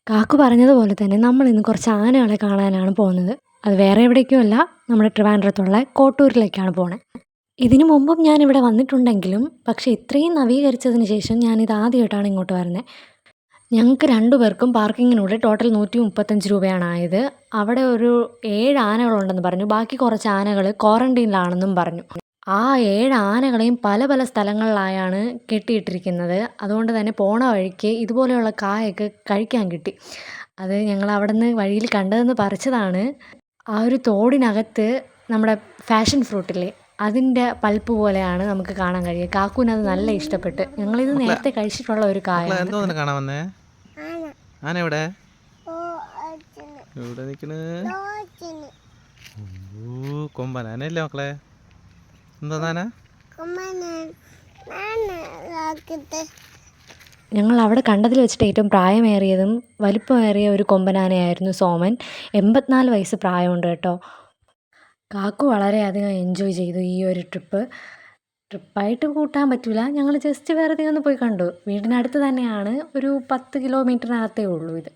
കാക്കു പറഞ്ഞതുപോലെ തന്നെ നമ്മളിന്ന് കുറച്ച് ആനകളെ കാണാനാണ് പോകുന്നത്. അത് വേറെ എവിടേക്കുമല്ല, നമ്മുടെ ട്രിവാൻഡ്രത്തുള്ള കോട്ടൂരിലേക്കാണ് പോണേ. ഇതിനു മുമ്പും ഞാനിവിടെ വന്നിട്ടുണ്ടെങ്കിലും പക്ഷേ ഇത്രയും നവീകരിച്ചതിന് ശേഷം ഞാനിത് ആദ്യമായിട്ടാണ് ഇങ്ങോട്ട് വരുന്നത്. ഞങ്ങൾക്ക് 2 പേർക്കും പാർക്കിങ്ങിനൂടെ ടോട്ടൽ 135 രൂപയാണ് ആയത്. അവിടെ ഒരു 7 ആനകളുണ്ടെന്ന് പറഞ്ഞു. ബാക്കി കുറച്ച് ആനകൾ ക്വാറന്റൈനിലാണെന്നും പറഞ്ഞു. ആ 7 ആനകളെയും പല പല സ്ഥലങ്ങളിലായാണ് കെട്ടിയിട്ടിരിക്കുന്നത്. അതുകൊണ്ട് തന്നെ പോണ വഴിക്ക് ഇതുപോലെയുള്ള കായൊക്കെ കഴിക്കാൻ കിട്ടി. അത് ഞങ്ങൾ അവിടുന്ന് വഴിയിൽ കണ്ടതെന്ന് പറിച്ചതാണ്. ആ ഒരു തോടിനകത്ത് നമ്മുടെ പാഷൻ ഫ്രൂട്ടില്ലേ, അതിൻ്റെ പൾപ്പ് പോലെയാണ് നമുക്ക് കാണാൻ കഴിയുക. കാക്കൂനത് നല്ല ഇഷ്ടപ്പെട്ട്. ഞങ്ങളിത് മക്കളെ നേരത്തെ കഴിച്ചിട്ടുള്ള ഒരു മക്കളെ കായാണ്. എന്തോ നിന്നെ കാണാൻ വന്നേ? ആന എവിടെ? എവിടെ നിക്കണ്? കൊമ്പൻ ആനയല്ലേ മക്കളെ? എന്താ ആന? ഞങ്ങൾ അവിടെ കണ്ടതിൽ വെച്ചിട്ട് ഏറ്റവും പ്രായമേറിയതും വലിപ്പമേറിയ ഒരു കൊമ്പനാനയായിരുന്നു സോമൻ. 84 വയസ്സ് പ്രായമുണ്ട് കേട്ടോ. കാക്കു വളരെയധികം എൻജോയ് ചെയ്തു ഈ ഒരു ട്രിപ്പായിട്ട് കൂട്ടാൻ പറ്റില്ല. ഞങ്ങൾ ജസ്റ്റ് വെറുതെ ഒന്ന് പോയി കണ്ടു. വീടിനടുത്ത് തന്നെയാണ്, ഒരു 10 കിലോമീറ്ററിനകത്തേ ഉള്ളൂ ഇത്.